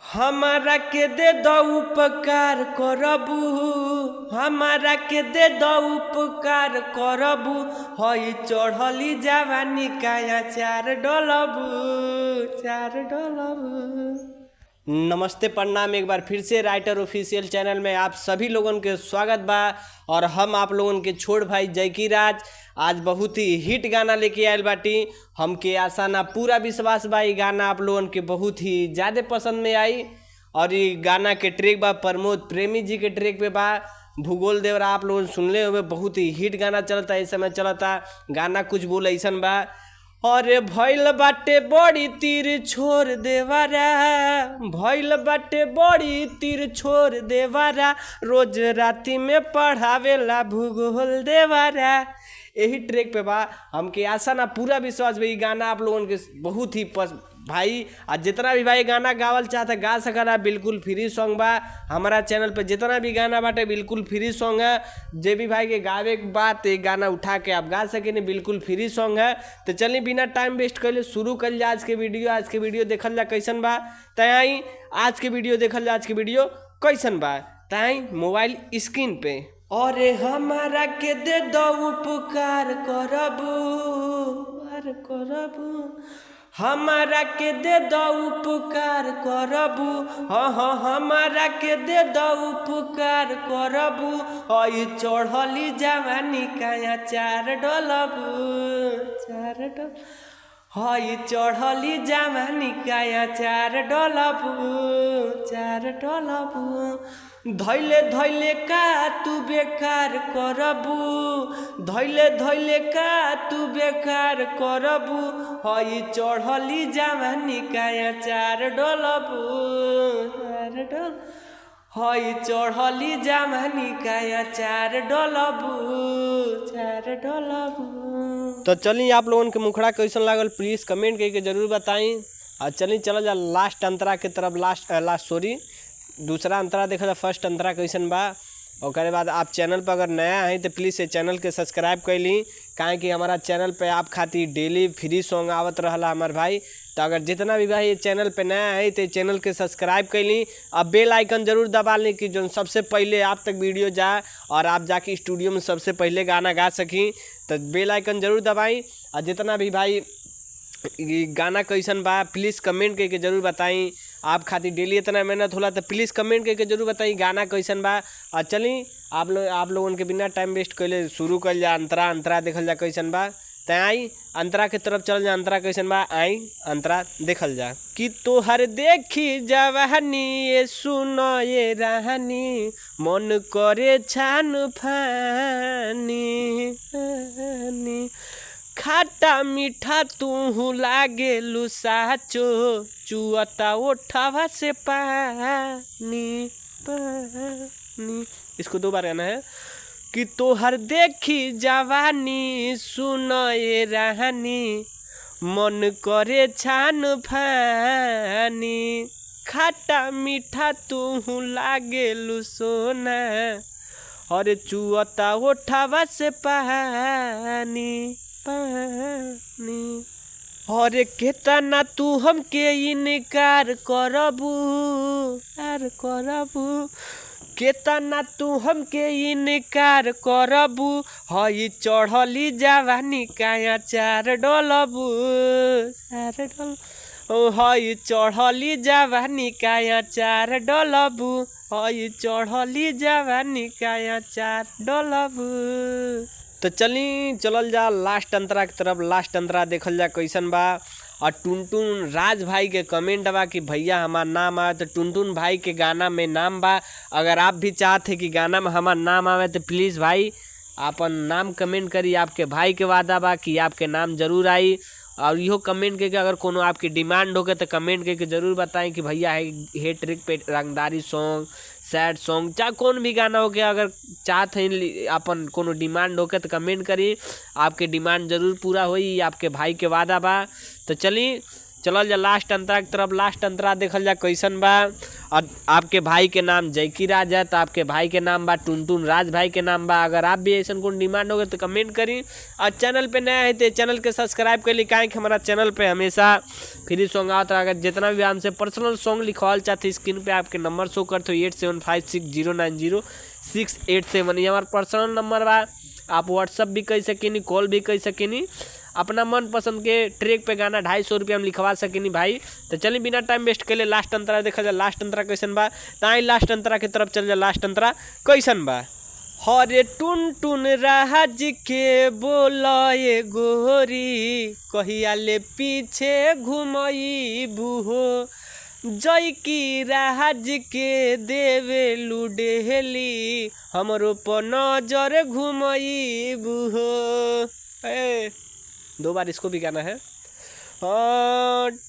हमारा के दे दो उपकार करबू, हमारा के दे दो उपकार करबू, हई चढ़ली जवानी काया चार डलबू चार डलबू। नमस्ते प्रणाम, एक बार फिर से राइटर ऑफिशियल चैनल में आप सभी लोगों के स्वागत बा। और हम आप लोगों के छोट भाई जयकी राज आज बहुत ही हिट गाना लेके आयल बाटी। हमके आशा ना पूरा विश्वास बा, ये गाना आप लोगों के बहुत ही ज़्यादा पसंद में आई। और ये गाना के ट्रैक बा प्रमोद प्रेमी जी के ट्रैक पे बा। भूगोल देवरा आप लोग सुनले हुए, बहुत ही हिट गाना चलता है, इस समय चलता गाना कुछ बोल ऐसन बा। अरे भइल बाटे बड़ी तीर छोड़ देवारा, भइल बाटे बड़ी तीर छोड़ देवारा, रोज राती में पढ़ावेला भूगोल देवारा। यही ट्रैक पे बा। हमके आशा ना पूरा विश्वास भाई गाना आप लोगों के बहुत ही भाई आज जितना भी भाई गाना गावल चाहता गा सकला, बिल्कुल फ्री सॉन्ग बा। हमारा चैनल पे जितना भी गाना बाटे बिल्कुल फ्री सॉन्ग है। जे भी भाई के गावे के बात एक गाना उठा के आप गा सके नहीं, बिल्कुल फ्री सॉन्ग है। तो चलिए बिना टाइम वेस्ट कर शुरू कर जा आज के वीडियो। आज के वीडियो देखल जा कैसन बा, तई आज के वीडियो देखल जा आज के वीडियो कैसन बा, तई मोबाइल स्क्रीन पे। अरे हमारा के दे दो उपकार करबू करबू, हमारा के दे दो उपकार करबू, हाँ हमारा के दे दो उपकार करबू, हई चढ़ली जवानी काया चार डलबू चार डल, हई चढ़ली जवानी काया चार डलबू चार डलबू। धैले धैले का तू बेकार करबू, धैले धैले का तू बेकार करबू, हई चढ़ली जवानी काया चार डलबू चार डल, हई चढ़ली जवानी काया चार डलबू चार डलबू। तो चलिए आप लोगों के मुखड़ा कैसन लागल प्लीज़ कमेंट करके जरूर बताई। और चलिए चला जा लास्ट अंतरा के तरफ। लास्ट दूसरा अंतरा देखा था, फर्स्ट अंतरा कैसन बा। और बाद आप चैनल पर अगर नया है तो प्लीज़ ये चैनल के सब्सक्राइब कर ली, काहे कि हमारा चैनल पे आप खातिर डेली फ्री सॉन्ग आवत रहला हमार भाई। तो अगर जितना भी भाई ये चैनल पे नया है तो चैनल के सब्सक्राइब कर ली। अब बेल आइकन जरूर दबा ली कि जो सबसे पहले आप तक वीडियो जाए और आप जाके स्टूडियो में सबसे पहले गाना गा सकी। तो बेल आइकन जरूर दबाई। और जितना भी भाई गाना कैसन बा प्लीज़ कमेंट करके जरूर बताई। आप खातिर डेली इतना मेहनत होला तो प्लीज़ कमेंट करके जरूर बताई गाना कैसन बा। और चली आप लोगों के बिना टाइम वेस्ट कैले शुरू कर जा। अंतरा देखल जा कैसन बा। तो आई अंतरा के तरफ चल जा। अंतरा कैसन बा, आई अंतरा देखल जा। कि तोहर देखी जवानी ये सुनो ये रानी, मन करे छान फानी, खाटा मीठा तू लागे लुसाचो, चुअता ओठावा से पानी पानी। इसको दो बार गाना है। कि तोहर देखी जवानी सुनो ये रानी, मन करे छान फानी, खाटा मीठा तू लागे लुसोना, और चुअता ओठावा से पानी पानी। और केतना तू हमके इनकार करबू करबू, केतना तू हमके इनकार करबू, हई चढ़ली जवानी काया चार डलबू चार डल, हई चढ़ली जवानी काया चार डलबू, हई चढ़ली जवानी काया चार डलबू। तो चलल जा लास्ट अंतरा की तरफ। लास्ट अंतरा देखल जा कैसन बा। और टुनटुन राज भाई के कमेंट बा कि भैया हमार नाम आवे। तो टुनटुन भाई के गाना में नाम बा। अगर आप भी चाहते कि गाना में हमार नाम आवे तो प्लीज़ भाई अपन नाम कमेंट करी। आपके भाई के वादा बा कि आपके नाम जरूर आई। और इहो कमेंट करके अगर कोनो आपकी डिमांड होगे तो कमेंट करके ज़रूर बताएं कि भैया है ट्रिक पे रंगदारी सॉन्ग, सैड सॉन्ग, चाहे कौन भी गाना हो गया। अगर चाहते हैं अपन कोनो डिमांड होके तो कमेंट करी, आपके डिमांड जरूर पूरा होई, आपके भाई के वादा बा। तो चलिए चलल जा लास्ट अंतरा की तरफ। लास्ट अंतरा देखल जा कैसन बा। और आपके भाई के नाम जयकी राज है तो आपके भाई के नाम बा टुनटुन राज भाई के नाम बा। अगर आप भी ऐसा कोई डिमांड होगा तो कमेंट करी। और चैनल पे नया है तो चैनल के सब्सक्राइब कर ली, काहे कि हमारा चैनल पे हमेशा फ्री सॉन्ग आता है। अगर जितना भी हमसे पर्सनल सॉन्ग लिखवाल चाहते स्क्रीन पे आपके नंबर शो करते हो 8756090687, ये हमारा पर्सनल नंबर बा। आप व्हाट्सअप भी कर सकेनी, कॉल भी कर सकेनी। अपना मन पसंद के ट्रैक पे गाना 250 रुपया में लिखवा सकेनी भाई। तो चलिए बिना टाइम वेस्ट के लिए लास्ट अंतरा देखा जाए। लास्ट अंतरा कैसन बा ताई लास्ट अंतरा की तरफ चल जाए। लास्ट अंतरा कैसन बा। हरे टुन टुन राज के बोलाए गोरी, कहिया ले पीछे घुमई बुहो, जयकी राज के देवे लुडेली, हमरो पर नजर घुमई बुहो। 2 बार इसको भी गाना है।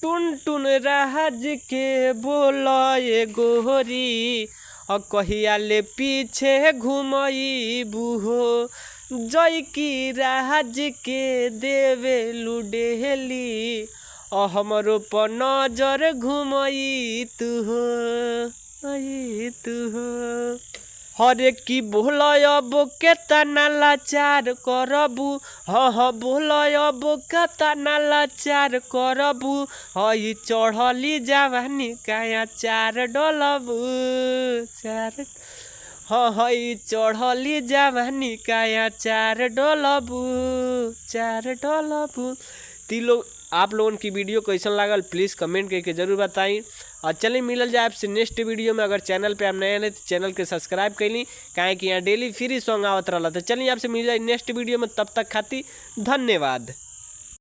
टुन टुन राज के बोलाए गोरी, और कहिया ले पीछे घुमई बुहो, जयकी राज के देवे लुडेली, और हमरो पर नजर घुमई तू हो। हरे की बोलब केतना लाचार करबू, हाँ बोलब केतना लाचार करबू, हई चढ़ली जवानी काया चार डलबू चार, हाँ हई चढ़ली जवानी काया चार डलबू चार डलबू। लोग आप लोगों की वीडियो कैसन लागल प्लीज़ कमेंट करके ज़रूर बताई। और चलिए मिलल जाए आपसे नेक्स्ट वीडियो में। अगर चैनल पे आप नए हैं तो चैनल के सब्सक्राइब कर ली, काहे कि यहाँ डेली फ्री सॉन्ग आवत रहा। तो चलिए आपसे मिल जाए नेक्स्ट वीडियो में, तब तक खातिर धन्यवाद।